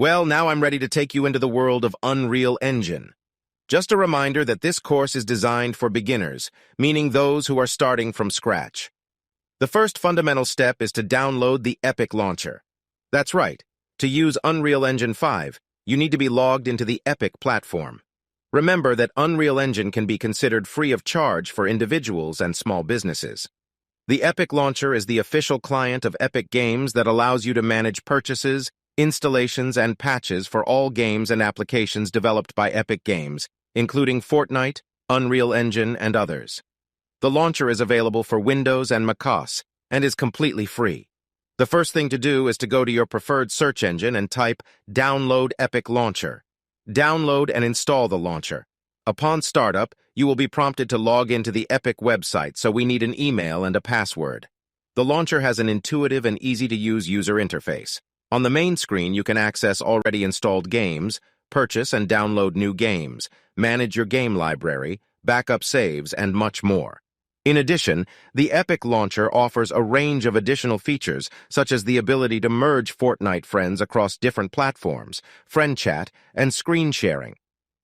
Well, now I'm ready to take you into the world of Unreal Engine. Just a reminder that this course is designed for beginners, meaning those who are starting from scratch. The first fundamental step is to download the Epic Launcher. That's right. To use Unreal Engine 5, you need to be logged into the Epic platform. Remember that Unreal Engine can be considered free of charge for individuals and small businesses. The Epic Launcher is the official client of Epic Games that allows you to manage purchases, installations, and patches for all games and applications developed by Epic Games, including Fortnite, Unreal Engine, and others. The launcher is available for Windows and macOS and is completely free. The first thing to do is to go to your preferred search engine and type Download Epic Launcher. Download and install the launcher. Upon startup, you will be prompted to log into the Epic website, so we need an email and a password. The launcher has an intuitive and easy-to-use user interface. On the main screen, you can access already installed games, purchase and download new games, manage your game library, backup saves, and much more. In addition, the Epic Launcher offers a range of additional features, such as the ability to merge Fortnite friends across different platforms, friend chat, and screen sharing.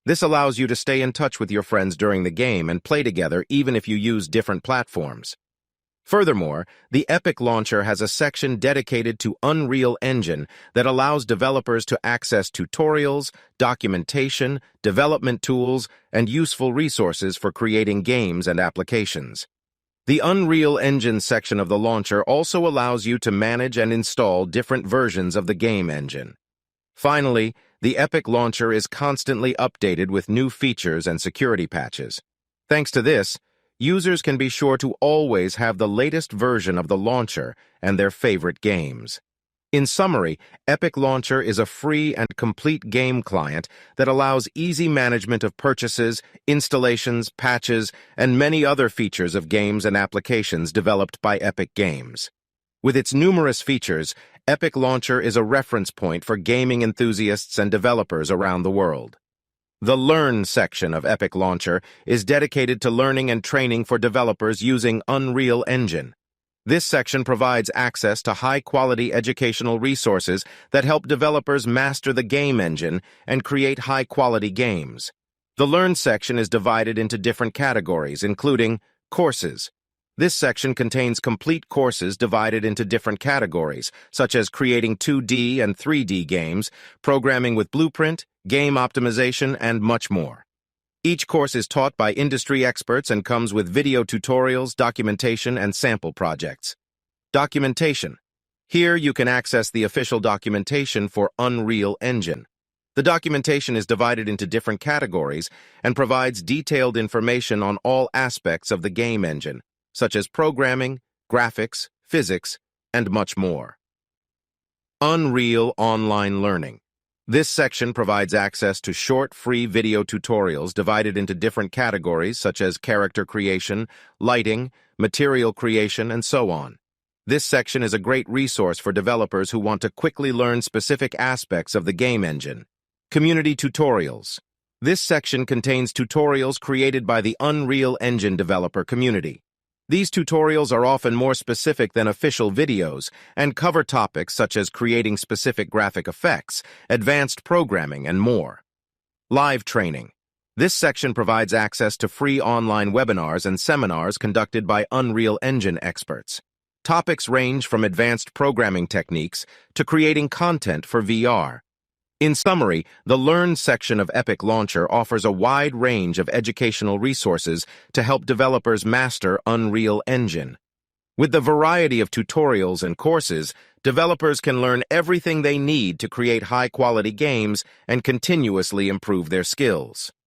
This allows you to stay in touch with your friends during the game and play together even if you use different platforms. Furthermore, the Epic Launcher has a section dedicated to Unreal Engine that allows developers to access tutorials, documentation, development tools, and useful resources for creating games and applications. The Unreal Engine section of the launcher also allows you to manage and install different versions of the game engine. Finally, the Epic Launcher is constantly updated with new features and security patches. Thanks to this, users can be sure to always have the latest version of the launcher and their favorite games. In summary, Epic Launcher is a free and complete game client that allows easy management of purchases, installations, patches, and many other features of games and applications developed by Epic Games. With its numerous features, Epic Launcher is a reference point for gaming enthusiasts and developers around the world. The Learn section of Epic Launcher is dedicated to learning and training for developers using Unreal Engine. This section provides access to high-quality educational resources that help developers master the game engine and create high-quality games. The Learn section is divided into different categories, including courses. This section contains complete courses divided into different categories, such as creating 2D and 3D games, programming with Blueprint, game optimization, and much more. Each course is taught by industry experts and comes with video tutorials, documentation, and sample projects. Documentation. Here you can access the official documentation for Unreal Engine. The documentation is divided into different categories and provides detailed information on all aspects of the game engine, such as programming, graphics, physics, and much more. Unreal Online Learning. This section provides access to short, free video tutorials divided into different categories such as character creation, lighting, material creation, and so on. This section is a great resource for developers who want to quickly learn specific aspects of the game engine. Community Tutorials. This section contains tutorials created by the Unreal Engine developer community. These tutorials are often more specific than official videos and cover topics such as creating specific graphic effects, advanced programming, and more. Live Training. This section provides access to free online webinars and seminars conducted by Unreal Engine experts. Topics range from advanced programming techniques to creating content for VR. In summary, the Learn section of Epic Launcher offers a wide range of educational resources to help developers master Unreal Engine. With the variety of tutorials and courses, developers can learn everything they need to create high-quality games and continuously improve their skills.